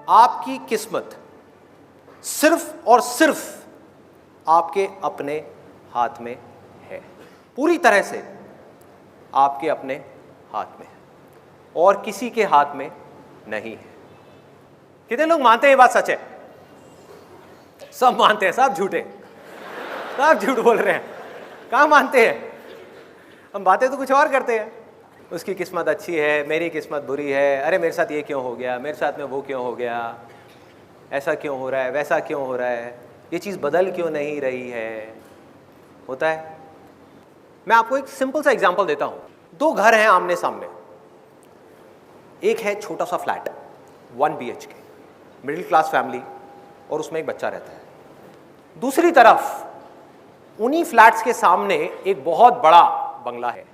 आपकी किस्मत सिर्फ और सिर्फ आपके अपने हाथ में है, पूरी तरह से आपके अपने हाथ में है और किसी के हाथ में नहीं है। कितने लोग मानते हैं ये बात सच है? सब मानते हैं, सब झूठे, सब झूठ बोल रहे हैं। कहाँ मानते हैं? हम बातें तो कुछ और करते हैं। उसकी किस्मत अच्छी है, मेरी किस्मत बुरी है, अरे मेरे साथ ये क्यों हो गया, मेरे साथ में वो क्यों हो गया, ऐसा क्यों हो रहा है, वैसा क्यों हो रहा है, ये चीज़ बदल क्यों नहीं रही है। होता है। मैं आपको एक सिंपल सा एग्जांपल देता हूँ। दो घर हैं आमने सामने। एक है छोटा सा flat 1 BHK, middle class family, और उसमें एक बच्चा रहता है। दूसरी तरफ उन्हीं फ्लैट्स के सामने एक बहुत बड़ा बंगला है,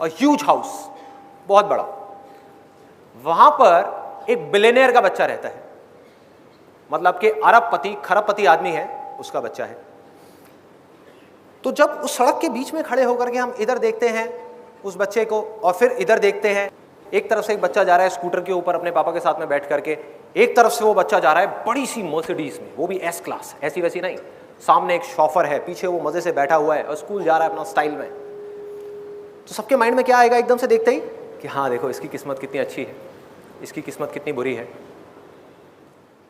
और ह्यूज हाउस, बहुत बड़ा। वहां पर एक बिलियनियर का बच्चा रहता है, मतलब कि अरबपति खरबपति आदमी है, उसका बच्चा है। तो जब उस सड़क के बीच में खड़े होकर के हम इधर देखते हैं उस बच्चे को और फिर इधर देखते हैं, एक तरफ से एक बच्चा जा रहा है स्कूटर के ऊपर अपने पापा के साथ में बैठ करके, एक तरफ से वो बच्चा जा रहा है बड़ी सी मर्सिडीज में, वो भी S क्लास, ऐसी वैसी नहीं। सामने एक शॉफर है, पीछे वो मजे से बैठा हुआ है और स्कूल जा रहा है अपना स्टाइल में। तो सबके माइंड में क्या आएगा एकदम से देखते ही कि हाँ देखो इसकी किस्मत कितनी अच्छी है, इसकी किस्मत कितनी बुरी है।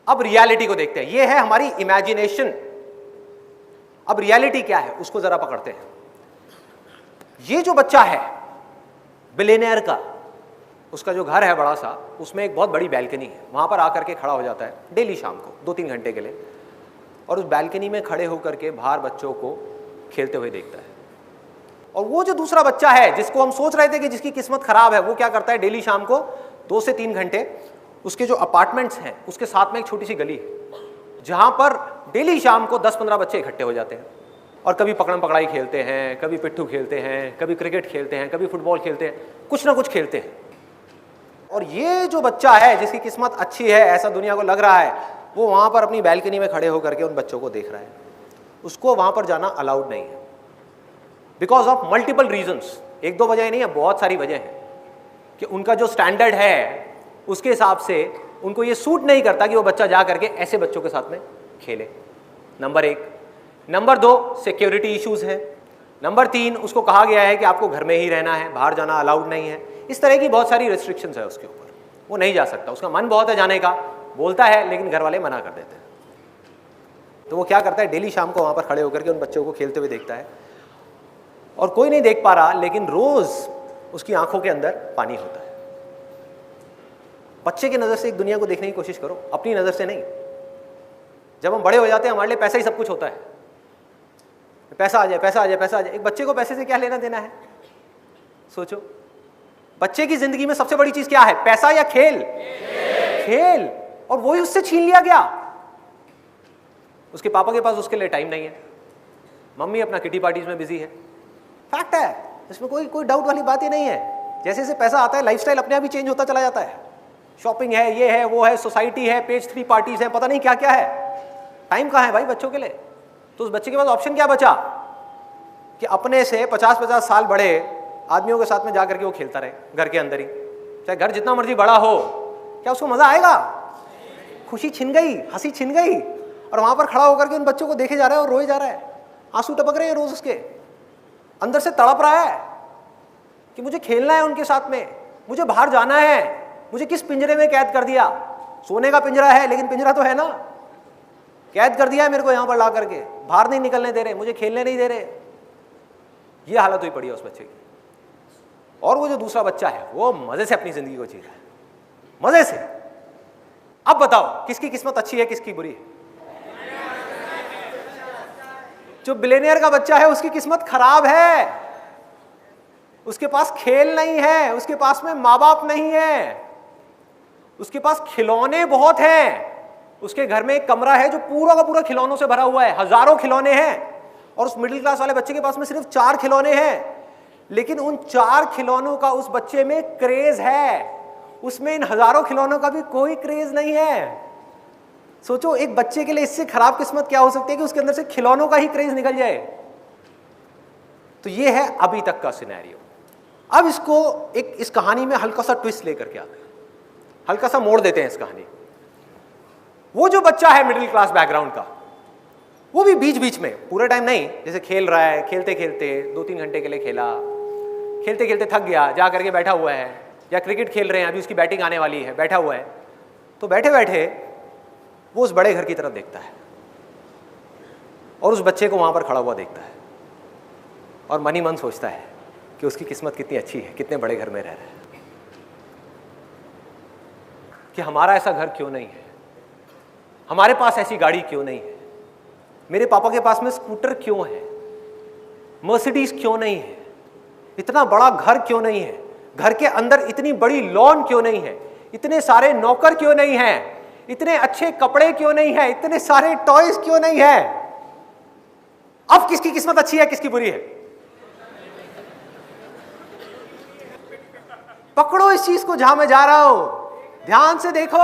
अब रियलिटी को देखते हैं, ये है हमारी इमेजिनेशन। अब रियलिटी क्या है उसको जरा पकड़ते हैं। ये जो बच्चा है बिलियनियर का, उसका जो घर है बड़ा सा, उसमें एक बहुत बड़ी बैल्कनी है। वहां पर आकर के खड़ा हो जाता है डेली शाम को 2-3 घंटे के लिए, और उस बैल्कनी में खड़े होकर के बाहर बच्चों को खेलते हुए देखता है। और वो जो दूसरा बच्चा है जिसको हम सोच रहे थे कि जिसकी किस्मत खराब है, वो क्या करता है, डेली शाम को 2 से 3 घंटे उसके जो अपार्टमेंट्स हैं उसके साथ में एक छोटी सी गली है जहां पर डेली शाम को 10-15 बच्चे इकट्ठे हो जाते हैं और कभी पकड़म पकड़ाई खेलते हैं, कभी पिट्ठू खेलते हैं, कभी क्रिकेट खेलते हैं, कभी फुटबॉल खेलते हैं, कुछ ना कुछ खेलते हैं। और ये जो बच्चा है जिसकी किस्मत अच्छी है, ऐसा दुनिया को लग रहा है, वो वहां पर अपनी बैल्कनी में खड़े होकर के उन बच्चों को देख रहा है। उसको वहां पर जाना अलाउड नहीं है, बिकॉज ऑफ मल्टीपल रीजंस। 1-2 वजह नहीं है, बहुत सारी वजह है कि उनका जो स्टैंडर्ड है उसके हिसाब से उनको ये सूट नहीं करता कि वो बच्चा जा करके ऐसे बच्चों के साथ में खेले। नंबर 1। नंबर 2, सिक्योरिटी इश्यूज है। नंबर 3, उसको कहा गया है कि आपको घर में ही रहना है, बाहर जाना अलाउड नहीं है। इस तरह की बहुत सारी रेस्ट्रिक्शंस है उसके ऊपर, वो नहीं जा सकता। उसका मन बहुत है जाने का, बोलता है, लेकिन घर वाले मना कर देते हैं। तो वो क्या करता है, डेली शाम को वहां पर खड़े होकर के उन बच्चों को खेलते हुए देखता है, और कोई नहीं देख पा रहा, लेकिन रोज उसकी आंखों के अंदर पानी होता है। बच्चे की नजर से एक दुनिया को देखने की कोशिश करो, अपनी नजर से नहीं। जब हम बड़े हो जाते हैं हमारे लिए पैसा ही सब कुछ होता है, पैसा आ जाए, पैसा आ जाए, पैसा आ जाए। एक बच्चे को पैसे से क्या लेना देना है? सोचो, बच्चे की जिंदगी में सबसे बड़ी चीज क्या है, पैसा या खेल? खेल। और वही उससे छीन लिया गया। उसके पापा के पास उसके लिए टाइम नहीं है, मम्मी अपना किटी पार्टीज में बिजी है। फैक्ट है, इसमें कोई डाउट वाली बात ही नहीं है। जैसे जैसे पैसा आता है लाइफस्टाइल अपने आप ही चेंज होता चला जाता है। शॉपिंग है, ये है, वो है, सोसाइटी है, पेज 3 पार्टीज है, पता नहीं क्या क्या है। टाइम कहाँ है भाई बच्चों के लिए? तो उस बच्चे के पास ऑप्शन क्या बचा कि अपने से 50-50 साल बड़े आदमियों के साथ में जाकर के वो खेलता रहे घर के अंदर ही। चाहे घर जितना मर्जी बड़ा हो, क्या उसको मजा आएगा? खुशी छिन गई, हंसी छिन गई। और वहां पर खड़ा होकर के उन बच्चों को देखे जा रहा है और रोए जा रहा है, आंसू टपक रहे हैं रोज उसके अंदर से, तड़प रहा है कि मुझे खेलना है उनके साथ में, मुझे बाहर जाना है। मुझे किस पिंजरे में कैद कर दिया? सोने का पिंजरा है, लेकिन पिंजरा तो है ना। कैद कर दिया है मेरे को यहां पर ला करके, बाहर नहीं निकलने दे रहे, मुझे खेलने नहीं दे रहे। ये हालत हुई पड़ी है उस बच्चे की। और वो जो दूसरा बच्चा है वो मजे से अपनी जिंदगी को जी रहा है, मजे से। अब बताओ किसकी किस्मत अच्छी है, किसकी बुरी है? जो बिलियनियर का बच्चा है उसकी किस्मत खराब है। उसके पास खेल नहीं है, उसके पास में माँ बाप नहीं है, उसके पास खिलौने बहुत हैं। उसके घर में एक कमरा है जो पूरा का पूरा खिलौनों से भरा हुआ है, हजारों खिलौने हैं। और उस मिडिल क्लास वाले बच्चे के पास में सिर्फ 4 खिलौने हैं, लेकिन उन 4 खिलौनों का उस बच्चे में क्रेज है, उसमें इन हजारों खिलौनों का भी कोई क्रेज नहीं है। सोचो, एक बच्चे के लिए इससे खराब किस्मत क्या हो सकती है कि उसके अंदर से खिलौनों का ही क्रेज निकल जाए। तो ये है अभी तक का सिनेरियो। अब इसको इस कहानी में हल्का सा ट्विस्ट लेकर के आते हैं। हल्का सा मोड़ देते हैं इस कहानी। वो जो बच्चा है मिडिल क्लास बैकग्राउंड का, वो भी बीच बीच में, पूरा टाइम नहीं, जैसे खेल रहा है, खेलते खेलते 2-3 घंटे के लिए खेला, खेलते खेलते थक गया, जा करके बैठा हुआ है, या क्रिकेट खेल रहे हैं, अभी उसकी बैटिंग आने वाली है, बैठा हुआ है, तो बैठे बैठे वो उस बड़े घर की तरफ देखता है और उस बच्चे को वहां पर खड़ा हुआ देखता है और मन ही मन सोचता है कि उसकी किस्मत कितनी अच्छी है, कितने बड़े घर में रह रहा है, कि हमारा ऐसा घर क्यों नहीं है, हमारे पास ऐसी गाड़ी क्यों नहीं है, मेरे पापा के पास में स्कूटर क्यों है, मर्सिडीज क्यों नहीं है, इतना बड़ा घर क्यों नहीं है, घर के अंदर इतनी बड़ी लॉन क्यों नहीं है, इतने सारे नौकर क्यों नहीं है, इतने अच्छे कपड़े क्यों नहीं है, इतने सारे टॉयज क्यों नहीं है। अब किसकी किस्मत अच्छी है, किसकी बुरी है? पकड़ो इस चीज को जहां मैं जा रहा हूं, ध्यान से देखो,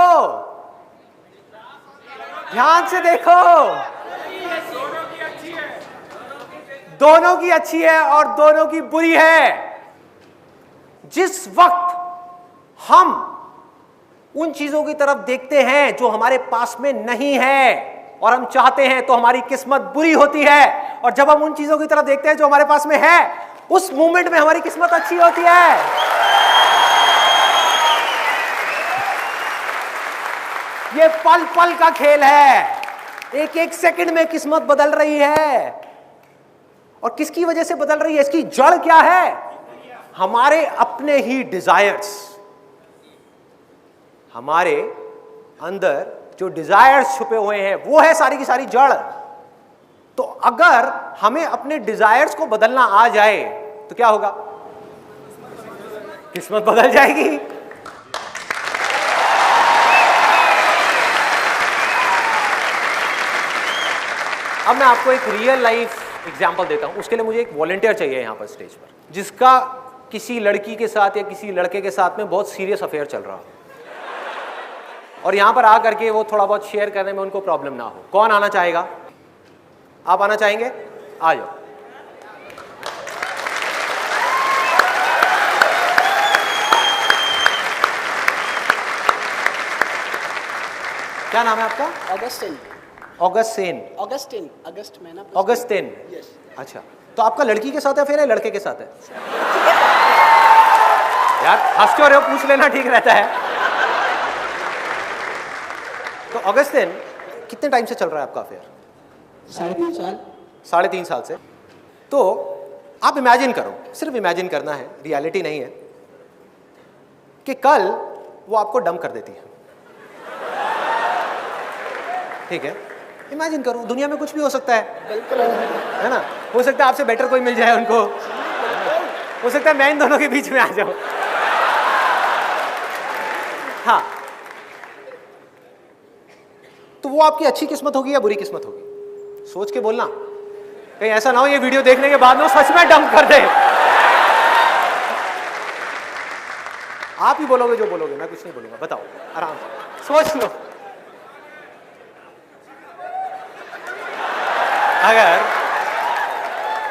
ध्यान से देखो। दोनों की अच्छी है और दोनों की बुरी है। जिस वक्त हम उन चीजों की तरफ देखते हैं जो हमारे पास में नहीं है और हम चाहते हैं, तो हमारी किस्मत बुरी होती है, और जब हम उन चीजों की तरफ देखते हैं जो हमारे पास में है, उस मोमेंट में हमारी किस्मत अच्छी होती है। ये पल पल का खेल है, एक एक सेकंड में किस्मत बदल रही है। और किसकी वजह से बदल रही है? इसकी जड़ क्या है? हमारे अपने ही डिजायर्स। हमारे अंदर जो डिजायर्स छुपे हुए हैं, वो है सारी की सारी जड़। तो अगर हमें अपने डिजायर्स को बदलना आ जाए तो क्या होगा? किस्मत बदल जाएगी। अब मैं आपको एक रियल लाइफ एग्जाम्पल देता हूं। उसके लिए मुझे एक वॉलंटियर चाहिए यहां पर स्टेज पर, जिसका किसी लड़की के साथ या किसी लड़के के साथ में बहुत सीरियस अफेयर चल रहा हो, और यहां पर आकर के वो थोड़ा बहुत शेयर करने में उनको प्रॉब्लम ना हो। कौन आना चाहेगा? आप आना चाहेंगे? आ जाओ। क्या नाम है आपका? ऑगस्टिन। ऑगस्टिन। ऑगस्टिन, अगस्त में ना। ऑगस्टिन। यस। अच्छा, तो आपका लड़की के साथ है फिर लड़के के साथ है? यार हंस क्यों रहे हो? पूछ लेना ठीक रहता है। तो ऑगस्टिन, कितने टाइम से चल रहा है आपका अफेयर? 3.5 साल। 3.5 साल से। तो आप इमेजिन करो, सिर्फ इमेजिन करना है, रियलिटी नहीं है, कि कल वो आपको डंप कर देती है। ठीक है, इमेजिन करो, दुनिया में कुछ भी हो सकता है, बिल्कुल है ना? हो सकता है आपसे बेटर कोई मिल जाए उनको, हो सकता है मैं इन दोनों के बीच में आ जाऊं। हाँ, तो वो आपकी अच्छी किस्मत होगी या बुरी किस्मत होगी? सोच के बोलना, कहीं ऐसा ना हो ये वीडियो देखने के बाद में सच में डंप कर दे। आप ही बोलोगे जो बोलोगे, मैं कुछ नहीं बोलूंगा। बताओ, आराम से सोच लो।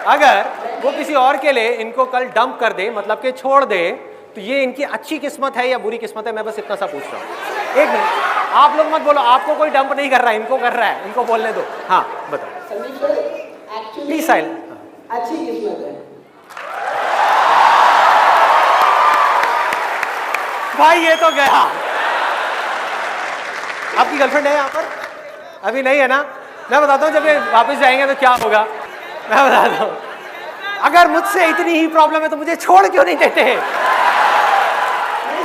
अगर वो किसी और के लिए इनको कल डंप कर दे, मतलब कि छोड़ दे, तो ये इनकी अच्छी किस्मत है या बुरी किस्मत है? मैं बस इतना सा पूछ रहा हूँ। एक मिनट, आप लोग मत बोलो, आपको कोई डंप नहीं कर रहा है, इनको कर रहा है, इनको बोलने दो। हाँ बताओ। Please silent. अच्छी किस्मत है भाई, ये तो गया। आपकी गर्लफ्रेंड है यहाँ पर? अभी नहीं है ना? मैं बताता हूँ, जब ये वापस जाएंगे तो क्या होगा, मैं बताता हूँ। अगर मुझसे इतनी ही प्रॉब्लम है तो मुझे छोड़ क्यों नहीं देते हैं?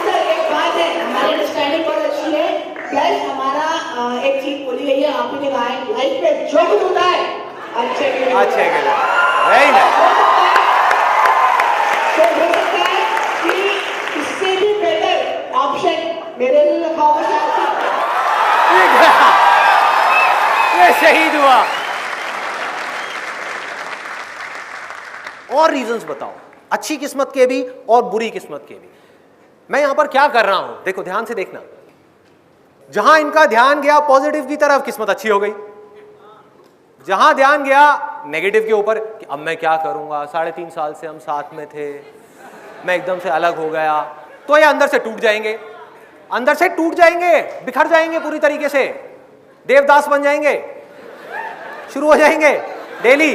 सर, एक बात है, हमारी अंडरस्टैंडिंग बहुत अच्छी है। प्लस हमारा एक चीज बोली गई है, आपने कहा है लाइफ में जो कुछ होता है अच्छे के लिए। अच्छे के लिए, वेरी नाइस। तो हो सकता है कि इससे भी बेटर ऑप्शन मेरे लिए रखा होगा। ये शहीद हुआ। और रीजंस बताओ, अच्छी किस्मत के भी और बुरी किस्मत के भी। मैं यहां पर क्या कर रहा हूं, देखो ध्यान से देखना। जहां इनका ध्यान गया पॉजिटिव की तरफ, किस्मत अच्छी हो गई। जहां ध्यान गया नेगेटिव के ऊपर कि अब मैं क्या करूंगा, 3.5 साल से हम साथ में थे, मैं एकदम से अलग हो गया, तो ये अंदर से टूट जाएंगे। अंदर से टूट जाएंगे, बिखर जाएंगे पूरी तरीके से, देवदास बन जाएंगे, शुरू हो जाएंगे डेली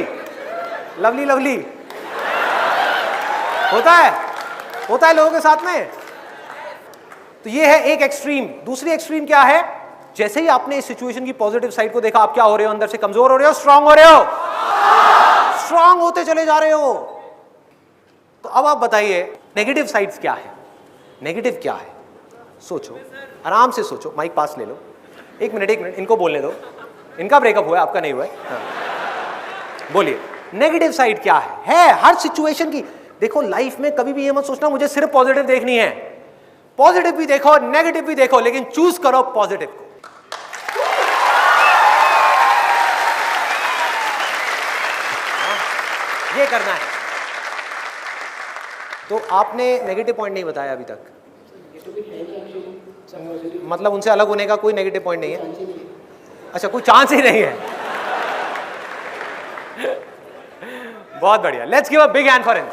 लवली लवली। होता है लोगों के साथ में। तो ये है एक एक्सट्रीम। दूसरी एक्सट्रीम क्या है? जैसे ही आपने इस सिचुएशन की पॉजिटिव साइड को देखा, आप क्या हो रहे हो? अंदर से कमजोर हो रहे हो, स्ट्रांग हो रहे हो, स्ट्रांग होते चले जा रहे हो। तो अब आप बताइए नेगेटिव साइड्स क्या है? नेगेटिव क्या है? सोचो, आराम से सोचो। माइक पास ले लो। एक मिनट इनको बोलने दो। इनका ब्रेकअप हुआ है, आपका नहीं हुआ है। हाँ। बोलिए नेगेटिव साइड क्या है हर सिचुएशन की। देखो लाइफ में कभी भी ये मत सोचना मुझे सिर्फ पॉजिटिव देखनी है। पॉजिटिव भी देखो, नेगेटिव भी देखो, लेकिन चूज करो पॉजिटिव को। ये करना है। तो आपने नेगेटिव पॉइंट नहीं बताया अभी तक। मतलब उनसे अलग होने का कोई नेगेटिव पॉइंट नहीं है? अच्छा, कोई चांस ही नहीं है। बहुत बढ़िया। Let's give a big hand for him.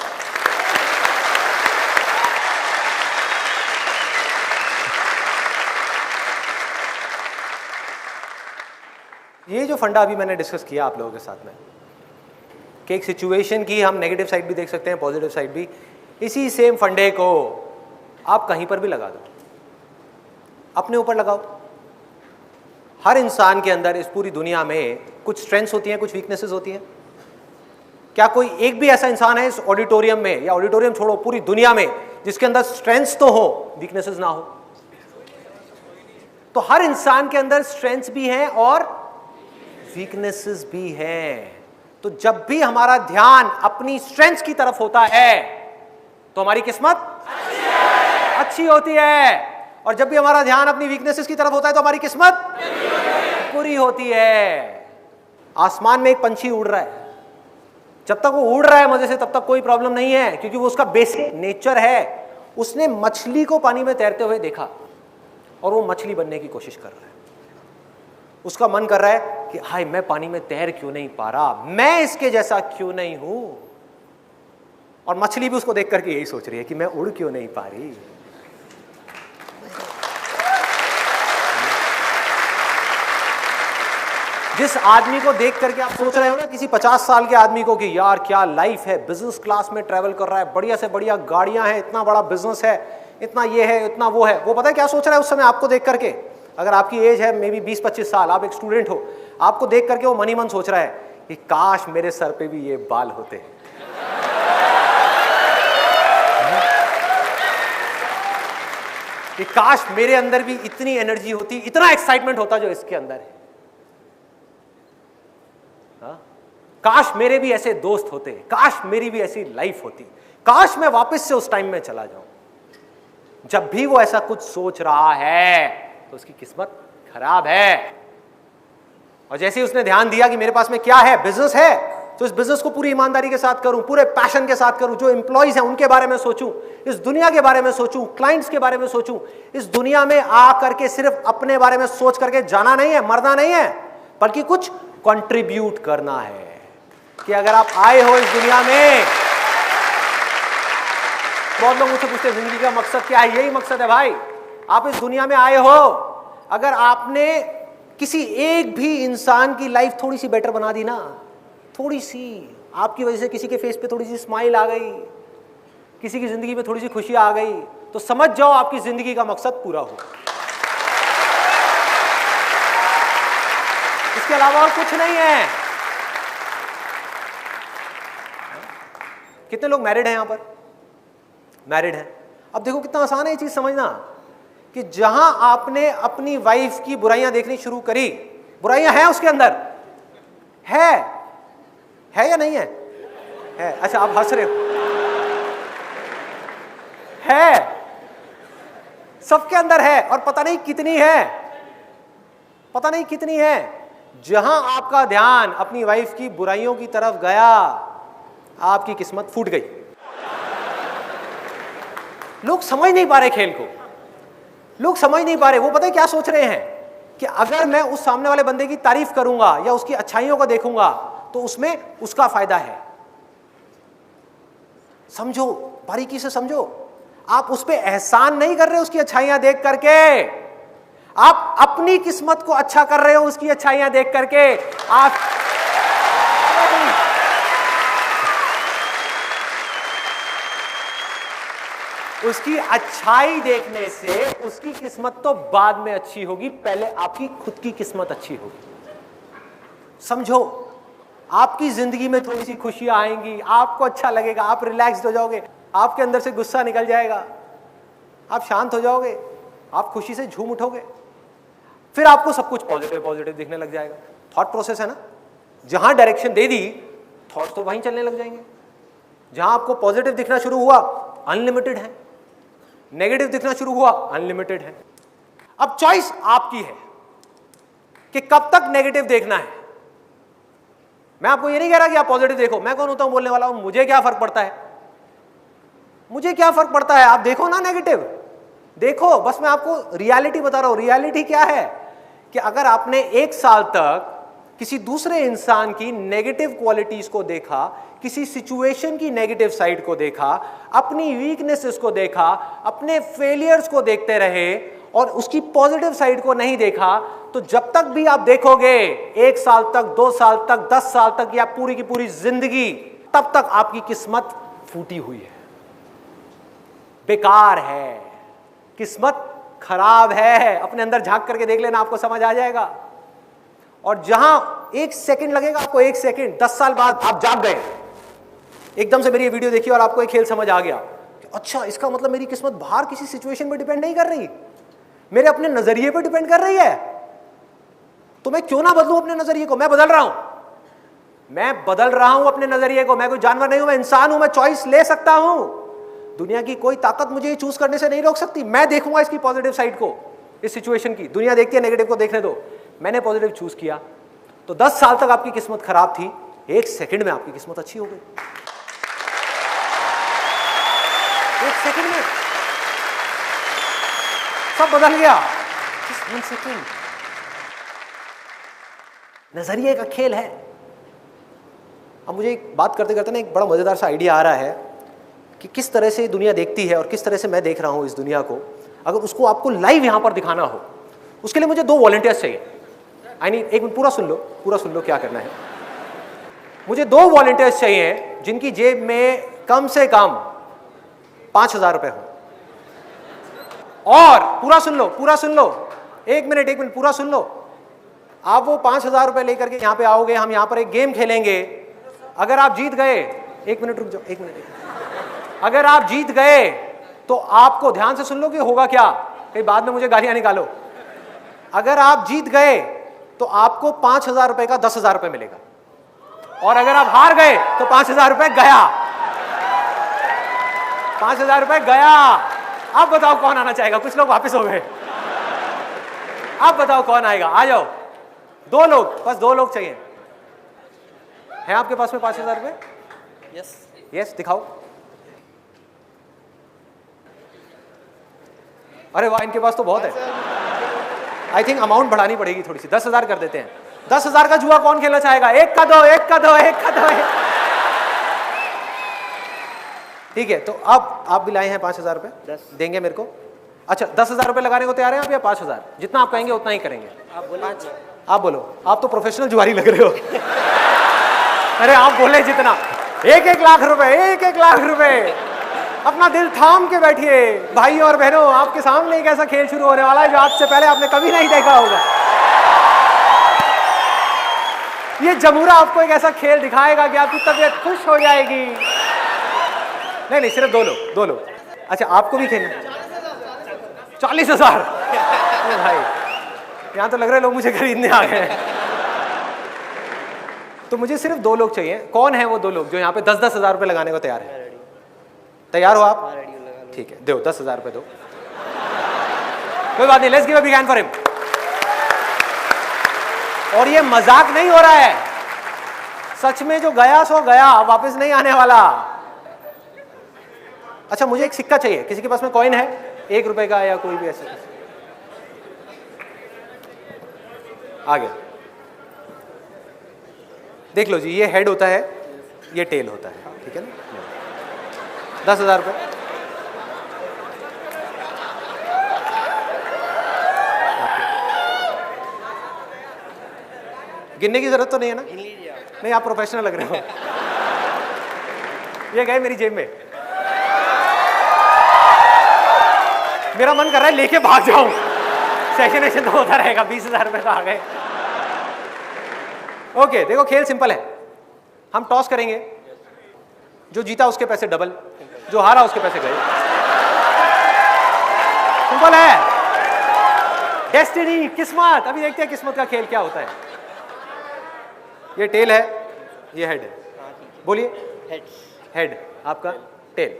ये जो फंडा अभी मैंने डिस्कस किया आप लोगों के साथ में कि एक सिचुएशन की हम नेगेटिव साइड भी देख सकते हैं, पॉजिटिव साइड भी, इसी सेम फंडे को आप कहीं पर भी लगा दो, अपने ऊपर लगाओ। हर इंसान के अंदर इस पूरी दुनिया में कुछ स्ट्रेंथ्स होती हैं, कुछ वीकनेसेस होती हैं। क्या कोई एक भी ऐसा इंसान है इस ऑडिटोरियम में, या ऑडिटोरियम छोड़ो पूरी दुनिया में, जिसके अंदर स्ट्रेंथ्स तो हो, वीकनेसेस ना हो? तो हर इंसान के अंदर स्ट्रेंथ्स भी हैं और वीकनेसेस भी हैं। तो जब भी हमारा ध्यान अपनी स्ट्रेंथ्स की तरफ होता है तो हमारी किस्मत अच्छी होती है, और जब भी हमारा ध्यान अपनी वीकनेसेस की तरफ होता है तो हमारी किस्मत बुरी होती है। आसमान में एक पंछी उड़ रहा है, जब तक वो उड़ रहा है मजे से तब तक कोई प्रॉब्लम नहीं है, क्योंकि वो उसका बेसिक नेचर है। उसने मछली को पानी में तैरते हुए देखा और वो मछली बनने की कोशिश कर रहा है। उसका मन कर रहा है कि हाय मैं पानी में तैर क्यों नहीं पा रहा, मैं इसके जैसा क्यों नहीं हूं। और मछली भी उसको देख करके यही सोच रही है कि मैं उड़ क्यों नहीं पा रही। जिस आदमी को देख करके आप सोच रहे हो ना, किसी 50 साल के आदमी को, कि यार क्या लाइफ है, बिजनेस क्लास में ट्रैवल कर रहा है, बढ़िया से बढ़िया गाड़ियां हैं, इतना बड़ा बिजनेस है, इतना ये है, इतना वो है, वो पता है क्या सोच रहा है उस समय आपको देख करके? अगर आपकी एज है मे बी 20-25 साल, आप एक स्टूडेंट हो, आपको देख करके वो मन ही मन सोच रहा है कि काश मेरे सर पे भी ये बाल होते, कि काश मेरे अंदर भी इतनी एनर्जी होती, इतना एक्साइटमेंट होता जो इसके अंदर है। काश मेरे भी ऐसे दोस्त होते, काश मेरी भी ऐसी लाइफ होती, काश मैं वापस से उस टाइम में चला जाऊं। जब भी वो ऐसा कुछ सोच रहा है तो उसकी किस्मत खराब है। और जैसे ही उसने ध्यान दिया कि मेरे पास में क्या है, बिजनेस है, तो इस बिजनेस को पूरी ईमानदारी के साथ करूं, पूरे पैशन के साथ करूं, जो एम्प्लॉइज हैं उनके बारे में सोचूं, इस दुनिया के बारे में सोचूं, क्लाइंट्स के बारे में सोचूं। इस दुनिया में आ करके सिर्फ अपने बारे में सोच करके जाना नहीं है, मरना नहीं है, बल्कि कुछ कंट्रीब्यूट करना है। कि अगर आप आए हो इस दुनिया में, बहुत लोग मुझसे पूछते हैं जिंदगी का मकसद क्या है? यही मकसद है भाई, आप इस दुनिया में आए हो, अगर आपने किसी एक भी इंसान की लाइफ थोड़ी सी बेटर बना दी ना, थोड़ी सी, आपकी वजह से किसी के फेस पे थोड़ी सी स्माइल आ गई, किसी की जिंदगी में थोड़ी सी खुशी आ गई, तो समझ जाओ आपकी जिंदगी का मकसद पूरा हो। इसके अलावा और कुछ नहीं है। कितने लोग मैरिड हैं यहां पर? मैरिड हैं। अब देखो कितना आसान है ये चीज समझना, कि जहां आपने अपनी वाइफ की बुराइयां देखनी शुरू करी, बुराइयां हैं उसके अंदर, है या नहीं है? है। अच्छा आप हंस रहे हो। है, सबके अंदर है, और पता नहीं कितनी है, पता नहीं कितनी है। जहां आपका ध्यान अपनी वाइफ की बुराइयों की तरफ गया, आपकी किस्मत फूट गई। लोग समझ नहीं पा रहे खेल को, लोग समझ नहीं पा रहे। वो पता है क्या सोच रहे हैं कि अगर मैं उस सामने वाले बंदे की तारीफ करूंगा या उसकी अच्छाइयों को देखूंगा तो उसमें उसका फायदा है। समझो, बारीकी से समझो। आप उस पर एहसान नहीं कर रहे उसकी अच्छाइयां देख करके, आप अपनी किस्मत को अच्छा कर रहे हो उसकी अच्छाइयां देख करके। आप उसकी अच्छाई देखने से उसकी किस्मत तो बाद में अच्छी होगी, पहले आपकी खुद की किस्मत अच्छी होगी। समझो, आपकी जिंदगी में थोड़ी सी खुशियां आएंगी, आपको अच्छा लगेगा, आप रिलैक्स्ड हो जाओगे, आपके अंदर से गुस्सा निकल जाएगा, आप शांत हो जाओगे, आप खुशी से झूम उठोगे, फिर आपको सब कुछ पॉजिटिव पॉजिटिव दिखने लग जाएगा। थॉट प्रोसेस है ना, जहां डायरेक्शन दे दी थॉट्स तो वहीं चलने लग जाएंगे। जहां आपको पॉजिटिव दिखना शुरू हुआ अनलिमिटेड है, नेगेटिव दिखना शुरू हुआ अनलिमिटेड है। अब चॉइस आपकी है कि कब तक नेगेटिव देखना है। मैं आपको ये नहीं कह रहा कि आप पॉजिटिव देखो, मैं कौन होता हूं बोलने वाला हूं, मुझे क्या फर्क पड़ता है, मुझे क्या फर्क पड़ता है, आप देखो ना नेगेटिव देखो, बस मैं आपको रियलिटी बता रहा हूं। रियलिटी क्या है कि अगर आपने 1 साल तक किसी दूसरे इंसान की नेगेटिव क्वालिटीज को देखा, किसी सिचुएशन की नेगेटिव साइड को देखा, अपनी वीकनेसेस को देखा, अपने फेलियर्स को देखते रहे और उसकी पॉजिटिव साइड को नहीं देखा, तो जब तक भी आप देखोगे 1 साल तक, 2 साल तक, 10 साल तक या पूरी की पूरी जिंदगी, तब तक आपकी किस्मत फूटी हुई है, बेकार है, किस्मत खराब है। अपने अंदर झांक करके देख लेना, आपको समझ आ जाएगा। और जहां 1 सेकंड लगेगा आपको, 1 सेकंड, 10 साल बाद आप जाग गए, एकदम से मेरी ये वीडियो देखी और आपको एक खेल समझ आ गया कि अच्छा, इसका मतलब मेरी किस्मत बाहर किसी सिचुएशन पे डिपेंड नहीं कर रही, मेरे अपने नजरिए पे डिपेंड कर रही है। तो मैं क्यों ना बदलूं अपने नजरिए को। मैं बदल रहा हूं, मैं बदल रहा हूं अपने नजरिए को। मैं कोई जानवर नहीं हूं, मैं इंसान हूं, मैं चॉइस ले सकता हूं। दुनिया की कोई ताकत मुझे चूज करने से नहीं रोक सकती। मैं देखूंगा इसकी पॉजिटिव साइड को, इस सिचुएशन की। दुनिया देखती है नेगेटिव को, देखने दो। मैंने पॉजिटिव चूज किया, तो 10 साल तक आपकी किस्मत खराब थी, 1 सेकंड में आपकी किस्मत अच्छी हो गई। 1 सेकंड में सब बदल गया। 1 सेकंड, नजरिए का खेल है। अब मुझे एक बात करते करते ना एक बड़ा मजेदार सा आइडिया आ रहा है कि किस तरह से दुनिया देखती है और किस तरह से मैं देख रहा हूं इस दुनिया को। अगर उसको आपको लाइव यहां पर दिखाना हो, उसके लिए मुझे 2 वॉलंटियर्स चाहिए। आई नीड, एक मिनट, पूरा सुन लो क्या करना है। मुझे 2 वॉलंटियर्स चाहिए जिनकी जेब में कम से कम 5,000 रुपए हो। और पूरा सुन लो, एक मिनट, पूरा सुन लो। आप वो 5,000 रुपए लेकर के यहां पे आओगे, हम यहां पर एक गेम खेलेंगे। अगर आप जीत गए, 1 मिनट रुक जाओ, 1 मिनट। अगर आप जीत गए तो आपको, ध्यान से सुन लो कि होगा क्या, कहीं बाद में मुझे गालियां निकालो। अगर आप जीत गए तो आपको 5,000 रुपए का 10,000 रुपए मिलेगा, और अगर आप हार गए तो 5,000 रुपए गया। 5,000 रुपए गया। अब बताओ कौन आना चाहेगा? कुछ लोग वापस हो गए। अब बताओ कौन आएगा? आ जाओ, 2 लोग, बस 2 लोग चाहिए। है आपके पास में 5,000 रुपए? यस, दिखाओ। अरे वाह, इनके पास तो बहुत है। आई थिंक अमाउंट बढ़ानी पड़ेगी थोड़ी सी, 10,000 कर देते हैं। 10,000 का जुआ कौन खेलना चाहेगा? एक का दो। ठीक है, तो अब आप भी लाए हैं 5,000 रुपए, देंगे मेरे को? अच्छा, 10,000 रुपए लगाने को तैयार हैं आप या 5,000? जितना आप कहेंगे उतना ही करेंगे। आप बोलो, आप तो प्रोफेशनल जुआरी लग रहे हो। अरे आप बोले जितना, 1-1 लाख रुपए, 1-1 लाख रुपए। अपना दिल थाम के बैठिए भाई और बहनों, आपके सामने एक ऐसा खेल शुरू होने वाला है जो आज से पहले आपने कभी नहीं देखा होगा। ये जमूरा आपको एक ऐसा खेल दिखाएगा कि आपकी तबीयत खुश हो जाएगी। नहीं, सिर्फ 2 लोग। अच्छा, आपको भी खेलना? 40,000। भाई, यहां तो लग रहा है लोग मुझे खरीदने आ गए। तो मुझे सिर्फ 2 लोग चाहिए। कौन है वो 2 लोग जो यहाँ पे 10-10 हजार रुपए लगाने को तैयार है? तैयार हो आप? ठीक है, दो 10,000 रुपए दो। कोई बात नहीं, let's give a big hand for him. और ये मजाक नहीं हो रहा है, सच में जो गया सो गया, वापस नहीं आने वाला। अच्छा, मुझे एक सिक्का चाहिए। किसी के पास में कॉइन है 1 रुपए का या कोई भी ऐसा? आ गया। देख लो जी, ये हेड होता है, ये टेल होता है, ठीक है ना? 10,000 रुपए। गिनने की जरूरत तो नहीं है ना? नहीं, आप प्रोफेशनल लग रहे हो। ये गए मेरी जेब में, मेरा मन कर रहा है लेके भाग जाऊं। सेशन तो होता रहेगा, 20,000 रुपए तो आ गए। ओके, देखो खेल सिंपल है। हम टॉस करेंगे, जो जीता उसके पैसे डबल, जो हारा उसके पैसे गए। सिंपल है। डेस्टिनी, किस्मत। अभी देखते हैं किस्मत का खेल क्या होता है। ये टेल है, ये हेड है। बोलिए। हेड आपका, टेल।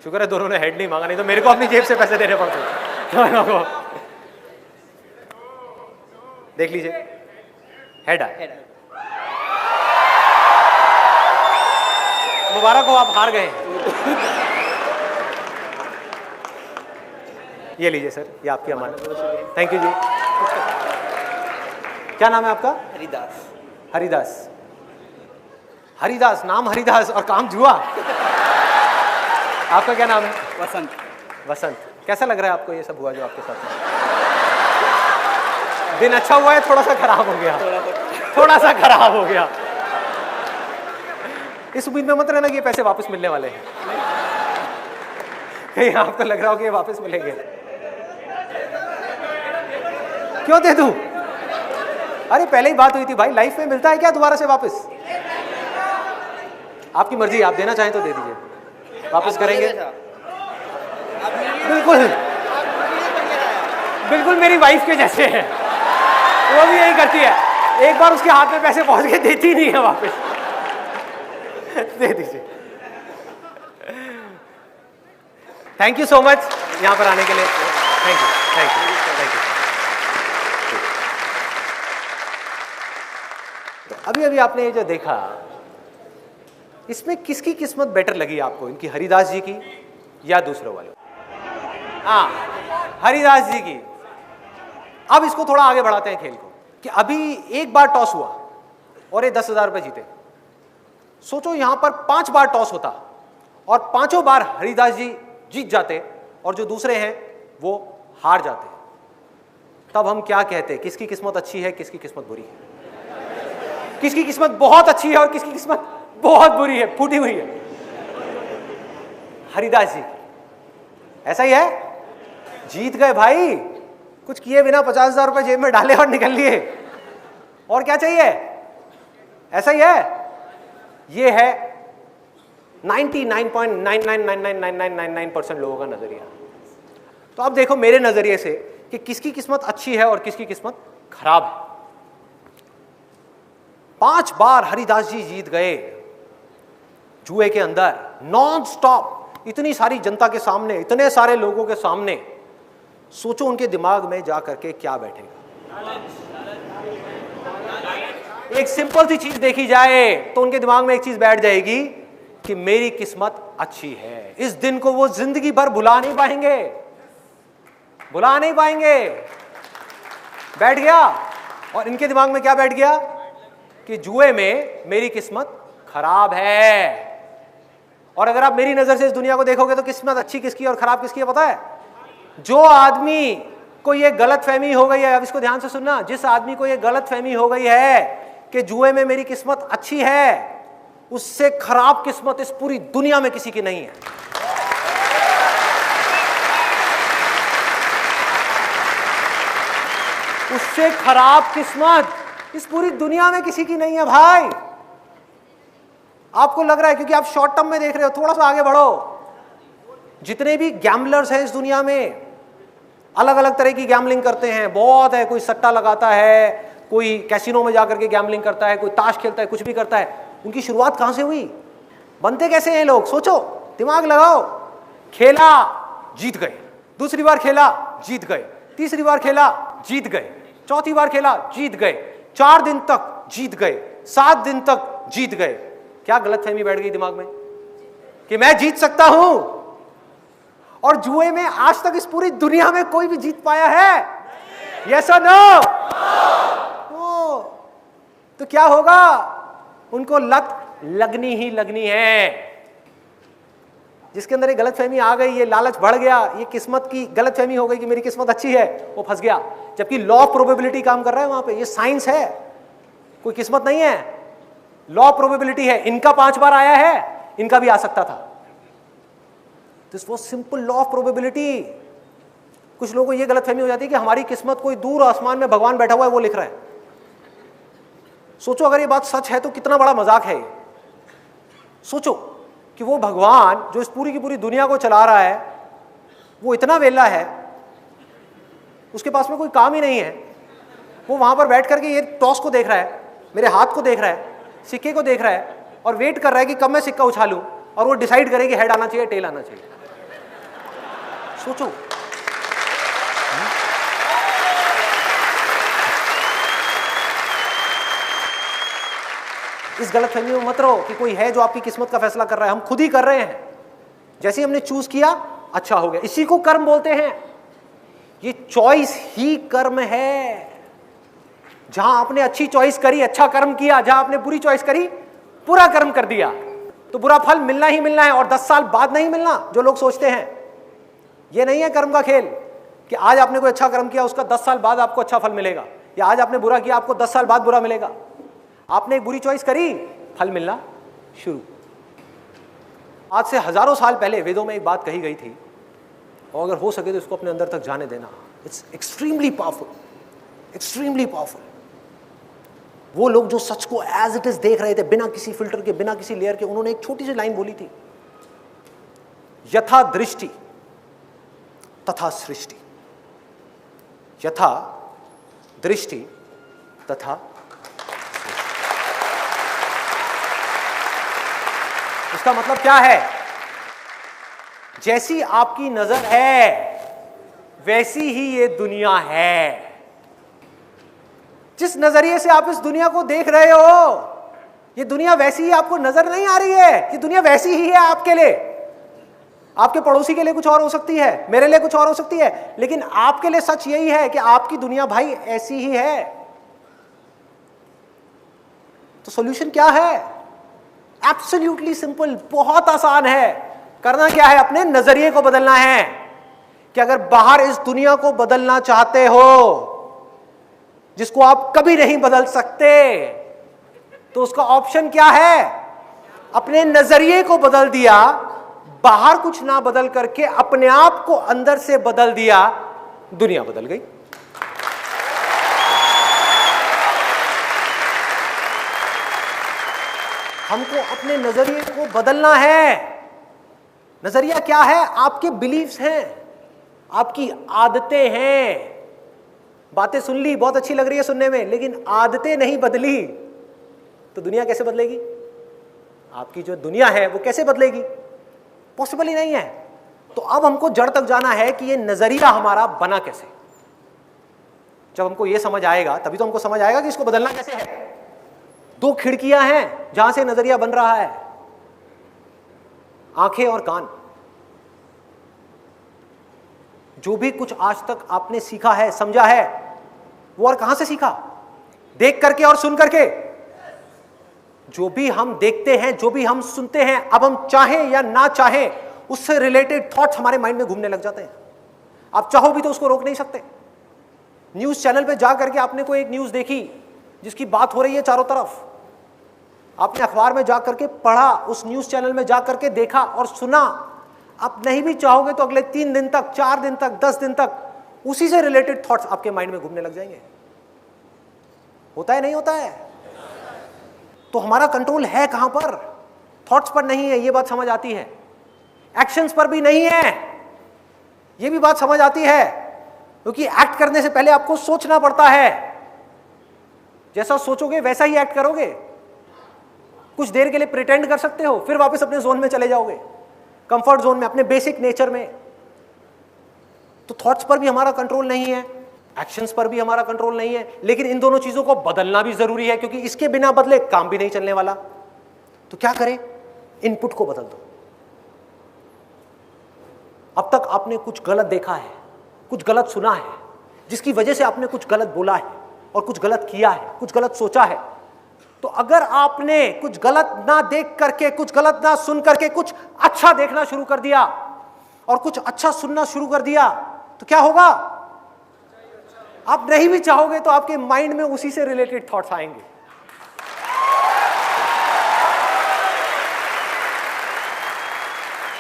शुक्र है दोनों ने हेड नहीं मांगा, नहीं तो मेरे को अपनी जेब से पैसे देने पड़ते। देख लीजिए, हेड है। मुबारक हो, आप हार गए। ये लीजिए सर, ये आपकी अमानत। थैंक यू जी। क्या नाम है आपका? हरिदास। हरिदास। हरिदास, नाम हरिदास और काम जुआ। आपका क्या नाम है? वसंत। वसंत। कैसा लग रहा है आपको ये सब हुआ जो आपके साथ में? दिन अच्छा हुआ है, थोड़ा सा खराब हो गया? थोड़ा सा खराब हो गया। इस उम्मीद में मत रहना कि ये पैसे वापस मिलने वाले हैं। कहीं आपको लग रहा हो कि ये वापस मिलेंगे। क्यों दे दूं? अरे पहले ही बात हुई थी भाई, लाइफ में मिलता है क्या दोबारा से वापस? आपकी मर्जी, आप देना चाहें तो दे दीजिए, वापस करेंगे। बिल्कुल बिल्कुल मेरी वाइफ के जैसे है, वो भी यही करती है। एक बार उसके हाथ में पैसे पहुंच गए, देती नहीं है वापस। दे दीजिए। थैंक यू सो मच यहां पर आने के लिए। Thank you, thank you, thank you. तो अभी अभी आपने ये जो देखा, इसमें किसकी किस्मत बेटर लगी आपको? इनकी, हरिदास जी की या दूसरों वाले? हाँ, हरिदास जी की। अब इसको थोड़ा आगे बढ़ाते हैं खेल को, कि अभी एक बार टॉस हुआ और ये 10,000 रुपए जीते। सोचो यहां पर 5 बार टॉस होता और 5 बार हरिदास जी जीत जाते और जो दूसरे हैं वो हार जाते। तब हम क्या कहते? किसकी किस्मत अच्छी है, किसकी किस्मत बुरी है? किसकी किस्मत बहुत अच्छी है और किसकी किस्मत बहुत बुरी है, फूटी हुई है? हरिदास जी। ऐसा ही है, जीत गए भाई, कुछ किए बिना 50,000 रुपए जेब में डाले और निकल लिए। और क्या चाहिए? ऐसा ही है। ये है 99.99999999% लोगों का नजरिया। तो अब देखो मेरे नजरिए से कि किसकी किस्मत अच्छी है और किसकी किस्मत खराब है। 5 बार हरिदास जी जीत गए जुए के अंदर, नॉन स्टॉप, इतनी सारी जनता के सामने, इतने सारे लोगों के सामने। सोचो उनके दिमाग में जा करके क्या बैठेगा। एक सिंपल सी चीज देखी जाए तो उनके दिमाग में एक चीज बैठ जाएगी कि मेरी किस्मत अच्छी है। इस दिन को वो जिंदगी भर भुला नहीं पाएंगे, भुला नहीं पाएंगे। बैठ गया। और इनके दिमाग में क्या बैठ गया? कि जुए में मेरी किस्मत खराब है। और अगर आप मेरी नजर से इस दुनिया को देखोगे तो किस्मत अच्छी किसकी और खराब किसकी है पता है? जो आदमी को ये गलत फहमी हो गई है, अब इसको ध्यान से सुनना, जिस आदमी को ये गलत फहमी हो गई है कि जुए में मेरी किस्मत अच्छी है, उससे खराब किस्मत इस पूरी दुनिया में किसी की नहीं है। उससे खराब किस्मत इस पूरी दुनिया में किसी की नहीं है भाई। आपको लग रहा है क्योंकि आप शॉर्ट टर्म में देख रहे हो, थोड़ा सा आगे बढ़ो। जितने भी गैम्बलर्स हैं इस दुनिया में, अलग अलग तरह की गैम्बलिंग करते हैं, बहुत है। कोई सट्टा लगाता है, कोई कैसीनो में जाकर के गैम्बलिंग करता है, कोई ताश खेलता है, कुछ भी करता है। उनकी शुरुआत कहां से हुई? बनते कैसे हैं लोग? सोचो, दिमाग लगाओ। खेला, जीत गए। दूसरी बार खेला, जीत गए। तीसरी बार खेला, जीत गए। चौथी बार खेला, जीत गए। 4 दिन तक जीत गए, 7 दिन तक जीत गए। क्या गलतफहमी बैठ गई दिमाग में कि मैं जीत सकता हूं? और जुए में आज तक इस पूरी दुनिया में कोई भी जीत पाया है? यस और नो? तो क्या होगा? उनको लत लगनी ही लगनी है। जिसके अंदर ये गलतफहमी आ गई, ये लालच बढ़ गया, ये किस्मत की गलतफहमी हो गई कि मेरी किस्मत अच्छी है, वो फंस गया। जबकि लॉ ऑफ प्रोबेबिलिटी काम कर रहा है वहां पे, ये साइंस है। कोई किस्मत नहीं है, लॉ प्रोबेबिलिटी है। इनका 5 बार आया है, इनका भी आ सकता था। This was simple law of probability. कुछ लोगों को यह गलतफहमी हो जाती है कि हमारी किस्मत कोई दूर आसमान में भगवान बैठा हुआ है वो लिख रहा है। सोचो अगर ये बात सच है तो कितना बड़ा मजाक है ये। सोचो कि वो भगवान जो इस पूरी की पूरी दुनिया को चला रहा है वो इतना वेला है, उसके पास में कोई काम ही नहीं है, वो वहां पर बैठ करके ये टॉस को देख रहा है, मेरे हाथ को देख रहा है, सिक्के को देख रहा है और वेट कर रहा है कि कब मैं सिक्का उछालूं और वो डिसाइड करे कि हेड आना चाहिए टेल आना चाहिए। सोचो। इस गलतफहमी में मत रहो कि कोई है जो आपकी किस्मत का फैसला कर रहा है। हम खुद ही कर रहे हैं। जैसे हमने चूज किया अच्छा हो गया, इसी को कर्म बोलते हैं। ये चॉइस ही कर्म है। जहां आपने अच्छी चॉइस करी अच्छा कर्म किया, जहां आपने बुरी चॉइस करी बुरा कर्म कर दिया, तो बुरा फल मिलना ही मिलना है और 10 साल बाद नहीं मिलना जो लोग सोचते हैं। ये नहीं है कर्म का खेल कि आज आपने कोई अच्छा कर्म किया उसका 10 साल बाद आपको अच्छा फल मिलेगा, या आज आपने बुरा किया आपको 10 साल बाद बुरा मिलेगा। आपने एक बुरी चॉइस करी, फल मिलना शुरू। आज से हजारों साल पहले वेदों में एक बात कही गई थी और अगर हो सके तो इसको अपने अंदर तक जाने देना। It's extremely powerful, extremely powerful. वो लोग जो सच को एज इट इज देख रहे थे, बिना किसी फिल्टर के, बिना किसी लेयर के, उन्होंने एक छोटी सी लाइन बोली थी, यथा दृष्टि तथा सृष्टि। यथा दृष्टि तथा, इसका मतलब क्या है? जैसी आपकी नजर है वैसी ही ये दुनिया है। जिस नजरिए से आप इस दुनिया को देख रहे हो ये दुनिया वैसी ही आपको नजर नहीं आ रही है। ये दुनिया वैसी ही है आपके लिए। आपके पड़ोसी के लिए कुछ और हो सकती है, मेरे लिए कुछ और हो सकती है, लेकिन आपके लिए सच यही है कि आपकी दुनिया भाई ऐसी ही है। तो सॉल्यूशन क्या है? एब्सोल्युटली सिंपल, बहुत आसान है। करना क्या है? अपने नजरिए को बदलना है कि अगर बाहर इस दुनिया को बदलना चाहते हो जिसको आप कभी नहीं बदल सकते, तो उसका ऑप्शन क्या है? अपने नजरिए को बदल दिया, बाहर कुछ ना बदल करके अपने आप को अंदर से बदल दिया, दुनिया बदल गई। हमको अपने नजरिए को बदलना है। नजरिया क्या है? आपके बिलीव्स हैं, आपकी आदतें हैं। बातें सुन ली, बहुत अच्छी लग रही है सुनने में, लेकिन आदतें नहीं बदली तो दुनिया कैसे बदलेगी? आपकी जो दुनिया है वो कैसे बदलेगी? पॉसिबल ही नहीं है। तो अब हमको जड़ तक जाना है कि ये नजरिया हमारा बना कैसे। जब हमको ये समझ आएगा तभी तो हमको समझ आएगा कि इसको बदलना कैसे है। 2 खिड़कियां हैं जहां से नजरिया बन रहा है, आंखें और कान। जो भी कुछ आज तक आपने सीखा है, समझा है, वो और कहां से सीखा? देख करके और सुन करके। जो भी हम देखते हैं, जो भी हम सुनते हैं, अब हम चाहें या ना चाहें उससे रिलेटेड थॉट्स हमारे माइंड में घूमने लग जाते हैं। आप चाहो भी तो उसको रोक नहीं सकते। न्यूज चैनल पे जा करके आपने कोई एक न्यूज देखी जिसकी बात हो रही है चारों तरफ, आपने अखबार में जा करके पढ़ा, उस न्यूज चैनल में जा करके देखा और सुना। आप नहीं भी चाहोगे तो अगले 3 दिन तक, 4 दिन तक, 10 दिन तक उसी से रिलेटेड थॉट्स आपके माइंड में घूमने लग जाएंगे। होता है नहीं होता है? तो हमारा कंट्रोल है कहां पर? थॉट्स पर नहीं है, ये बात समझ आती है। एक्शंस पर भी नहीं है, ये भी बात समझ आती है, क्योंकि एक्ट करने से पहले आपको सोचना पड़ता है। जैसा सोचोगे वैसा ही एक्ट करोगे। कुछ देर के लिए प्रिटेंड कर सकते हो, फिर वापस अपने जोन में चले जाओगे, कंफर्ट जोन में, अपने बेसिक नेचर में। तो थॉट्स पर भी हमारा कंट्रोल नहीं है, एक्शंस पर भी हमारा कंट्रोल नहीं है, लेकिन इन दोनों चीजों को बदलना भी जरूरी है, क्योंकि इसके बिना बदले काम भी नहीं चलने वाला। तो क्या करें? इनपुट को बदल दो। अब तक आपने कुछ गलत देखा है, कुछ गलत सुना है, जिसकी वजह से आपने कुछ गलत बोला है और कुछ गलत किया है, कुछ गलत सोचा है। तो अगर आपने कुछ गलत ना देख करके, कुछ गलत ना सुन करके कुछ अच्छा देखना शुरू कर दिया और कुछ अच्छा सुनना शुरू कर दिया, तो क्या होगा? आप नहीं भी चाहोगे तो आपके माइंड में उसी से रिलेटेड थॉट्स आएंगे।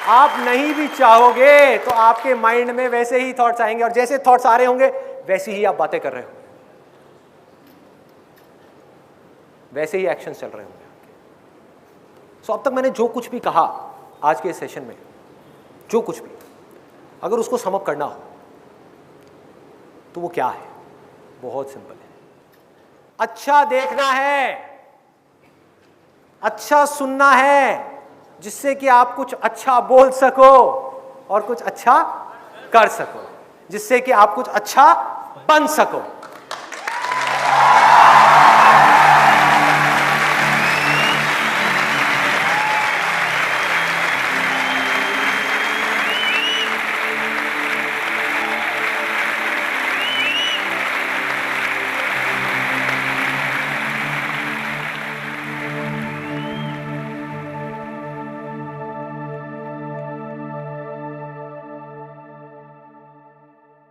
आप नहीं भी चाहोगे तो आपके माइंड में वैसे ही थॉट्स आएंगे, और जैसे थॉट्स आ रहे होंगे वैसे ही आप बातें कर रहे होंगे, वैसे ही एक्शन चल रहे होंगे आपके। सो अब तक मैंने जो कुछ भी कहा आज के सेशन में, जो कुछ भी, अगर उसको सम अप करना हो तो वो क्या है? बहुत सिंपल है। अच्छा देखना है, अच्छा सुनना है, जिससे कि आप कुछ अच्छा बोल सको और कुछ अच्छा कर सको, जिससे कि आप कुछ अच्छा बन सको।